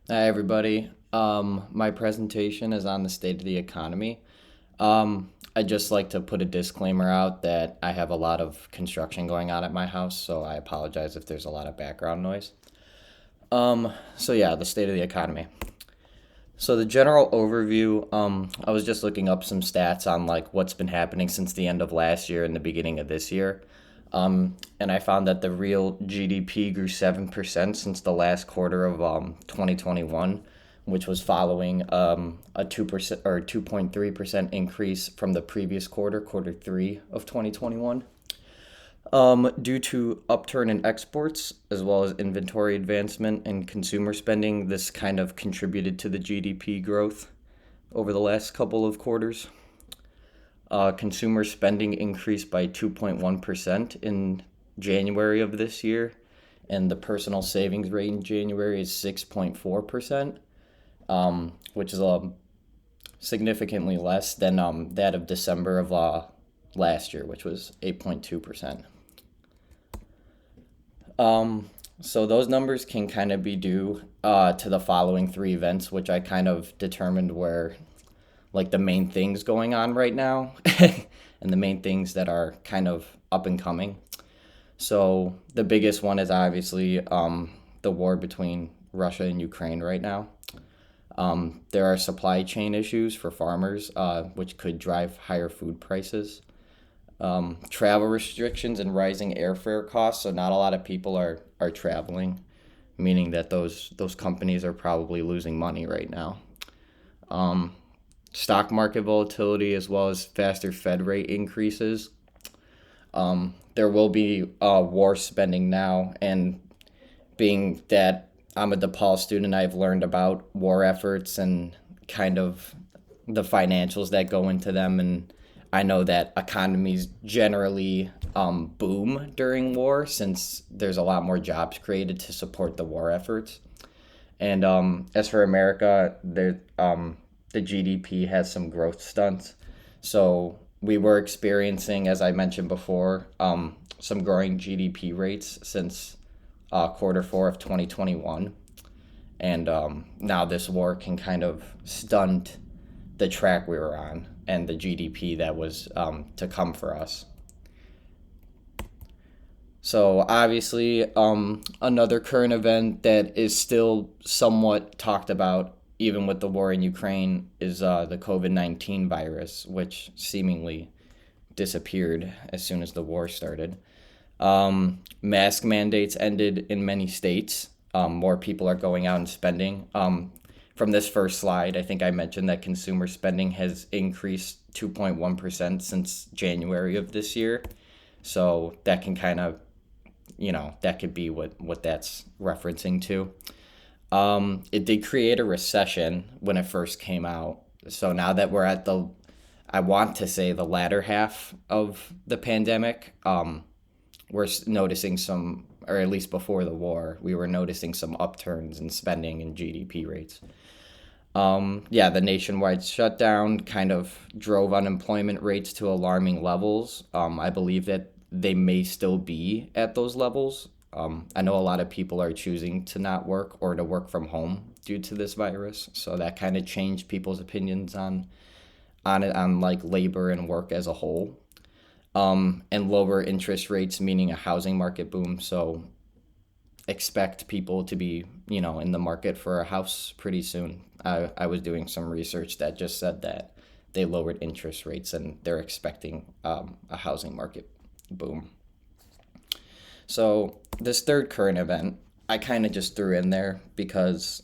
Hi, everybody. My presentation is on the state of the economy. I'd just like to put a disclaimer out that I have a lot of construction going on at my house, so I apologize if there's a lot of background noise. So yeah, the state of the economy. So the general overview, I was just looking up some stats on like what's been happening since the end of last year and the beginning of this year. And I found that the real GDP grew 7% since the last quarter of 2021, which was following a 2% or 2.3% increase from the previous quarter, quarter three of 2021. Due to upturn in exports as well as inventory advancement and consumer spending, this kind of contributed to the GDP growth over the last couple of quarters. Consumer spending increased by 2.1% in January of this year, and the personal savings rate in January is 6.4%, which is significantly less than that of December of last year, which was 8.2%. So those numbers can kind of be due to the following three events, which I kind of determined were like the main things going on right now and the main things that are kind of up and coming. So the biggest one is obviously the war between Russia and Ukraine right now. There are supply chain issues for farmers, which could drive higher food prices. Travel restrictions and rising airfare costs, so not a lot of people are traveling, meaning that those companies are probably losing money right now. Stock market volatility as well as faster Fed rate increases. There will be war spending now, and being that I'm a DePaul student, I've learned about war efforts and kind of the financials that go into them, and I know that economies generally boom during war since there's a lot more jobs created to support the war efforts. And as for America, the GDP has some growth stunts. So we were experiencing, as I mentioned before, some growing GDP rates since quarter four of 2021. And now this war can kind of stunt the track we were on and the GDP that was to come for us. So obviously, another current event that is still somewhat talked about, even with the war in Ukraine, is the COVID-19 virus, which seemingly disappeared as soon as the war started. Mask mandates ended in many states. More people are going out and spending. From this first slide, I think I mentioned that consumer spending has increased 2.1% since January of this year. So that can kind of, that could be what that's referencing to. It did create a recession when it first came out. So now that we're at I want to say the latter half of the pandemic, we're noticing some, or at least before the war, we were noticing some upturns in spending and GDP rates. Yeah, the nationwide shutdown kind of drove unemployment rates to alarming levels. I believe that they may still be at those levels. I know a lot of people are choosing to not work or to work from home due to this virus, so that kind of changed people's opinions on like labor and work as a whole. And lower interest rates, meaning a housing market boom. So expect people to be, in the market for a house pretty soon. I was doing some research that just said that they lowered interest rates and they're expecting a housing market boom. So this third current event, I kind of just threw in there because,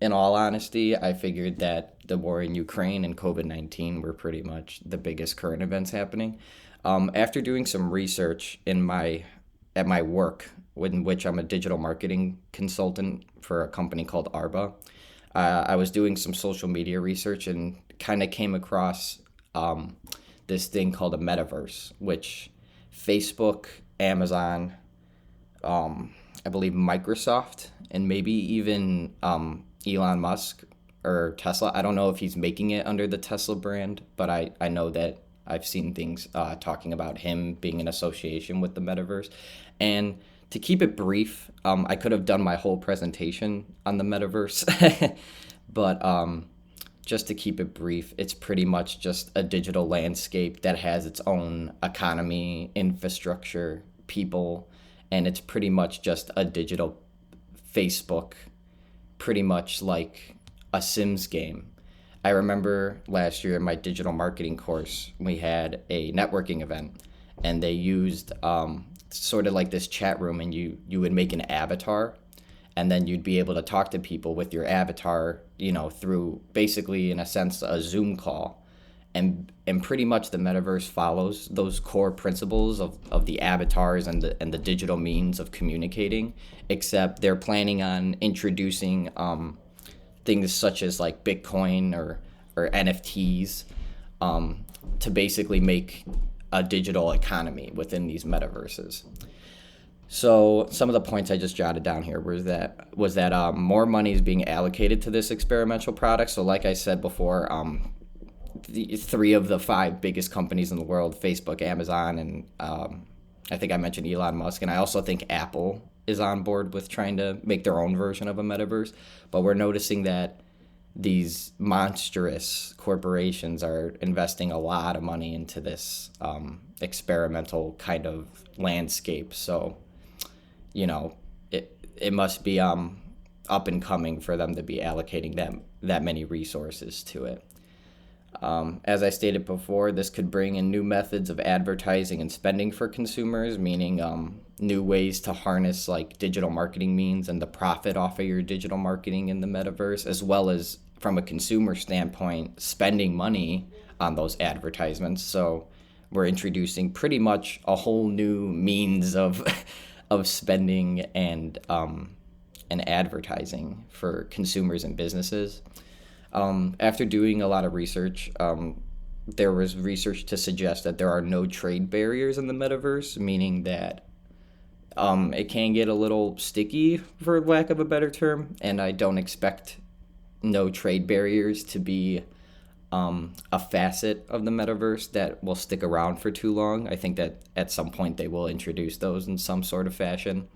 in all honesty, I figured that the war in Ukraine and COVID-19 were pretty much the biggest current events happening. After doing some research at my work, in which I'm a digital marketing consultant for a company called Arba, I was doing some social media research and kind of came across this thing called a metaverse, which Facebook, Amazon, I believe Microsoft, and maybe even Elon Musk or Tesla. I don't know if he's making it under the Tesla brand, but I know that I've seen things talking about him being in association with the metaverse. And To keep it brief, I could have done my whole presentation on the metaverse, but just to keep it brief, it's pretty much just a digital landscape that has its own economy, infrastructure, people, and it's pretty much just a digital Facebook, pretty much like a Sims game. I remember last year in my digital marketing course, we had a networking event, and they used sort of like this chat room, and you would make an avatar, and then you'd be able to talk to people with your avatar, through basically, in a sense, a Zoom call. And pretty much the metaverse follows those core principles of the avatars and the digital means of communicating, except they're planning on introducing things such as like Bitcoin or NFTs, to basically make a digital economy within these metaverses. So some of the points I just jotted down here was that more money is being allocated to this experimental product. So like I said before, the three of the five biggest companies in the world, Facebook, Amazon, and I think I mentioned Elon Musk, and I also think Apple is on board with trying to make their own version of a metaverse. But we're noticing that these monstrous corporations are investing a lot of money into this experimental kind of landscape. So, it must be up and coming for them to be allocating that many resources to it. As I stated before, this could bring in new methods of advertising and spending for consumers, meaning new ways to harness like digital marketing means and to profit off of your digital marketing in the metaverse, as well as from a consumer standpoint, spending money on those advertisements. So we're introducing pretty much a whole new means of of spending and advertising for consumers and businesses. After doing a lot of research, there was research to suggest that there are no trade barriers in the metaverse, meaning that it can get a little sticky, for lack of a better term, and I don't expect no trade barriers to be a facet of the metaverse that will stick around for too long. I think that at some point they will introduce those in some sort of fashion.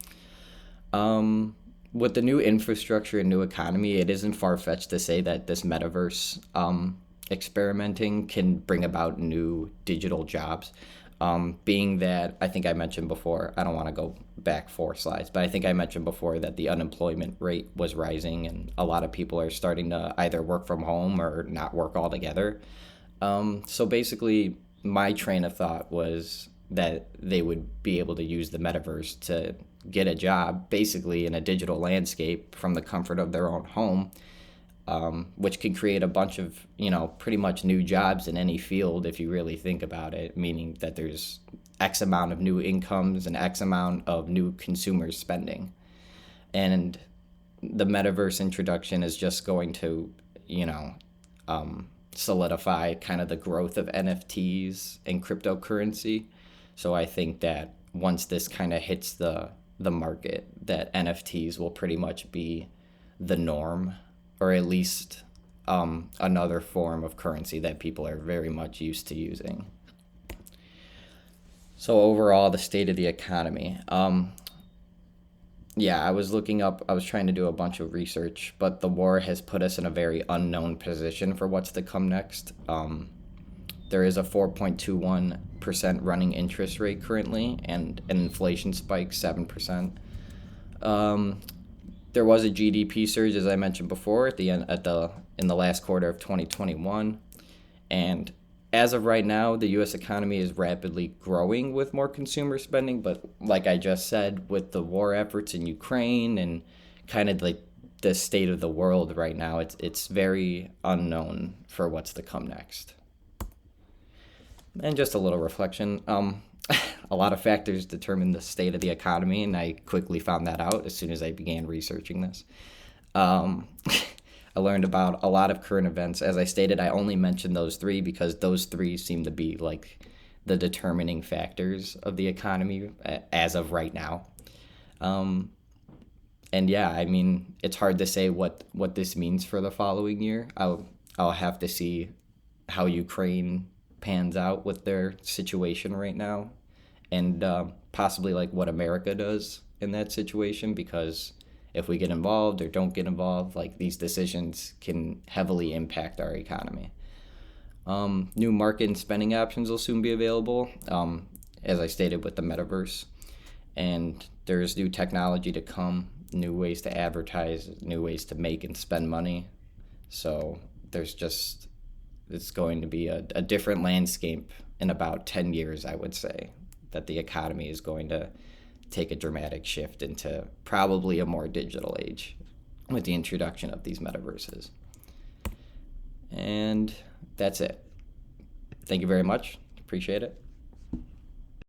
With the new infrastructure and new economy, it isn't far-fetched to say that this metaverse experimenting can bring about new digital jobs. Being that, I think I mentioned before, I don't want to go back 4 slides, but I think I mentioned before that the unemployment rate was rising and a lot of people are starting to either work from home or not work altogether. So basically, my train of thought was that they would be able to use the metaverse to get a job basically in a digital landscape from the comfort of their own home, which can create a bunch of, pretty much new jobs in any field if you really think about it, meaning that there's X amount of new incomes and X amount of new consumers spending. And the metaverse introduction is just going to, solidify kind of the growth of NFTs and cryptocurrency. So I think that once this kind of hits the market, that NFTs will pretty much be the norm, or at least another form of currency that people are very much used to using. So overall, the state of the economy. I was trying to do a bunch of research, but the war has put us in a very unknown position for what's to come next. There is a 4.21% running interest rate currently, and an inflation spike 7%. There was a GDP surge, as I mentioned before, in the last quarter of 2021, and as of right now, the U.S. economy is rapidly growing with more consumer spending. But like I just said, with the war efforts in Ukraine and kind of like the state of the world right now, it's very unknown for what's to come next. And just a little reflection. A lot of factors determine the state of the economy, and I quickly found that out as soon as I began researching this. I learned about a lot of current events. As I stated, I only mentioned those 3 because those 3 seem to be like the determining factors of the economy as of right now. And yeah, I mean, it's hard to say what this means for the following year. I'll have to see how Ukraine pans out with their situation right now, and possibly like what America does in that situation, because if we get involved or don't get involved, like, these decisions can heavily impact our economy. New market and spending options will soon be available, as I stated, with the metaverse. And there's new technology to come, new ways to advertise, new ways to make and spend money. So it's going to be a different landscape in about 10 years, I would say, that the economy is going to take a dramatic shift into probably a more digital age with the introduction of these metaverses. And that's it. Thank you very much. Appreciate it.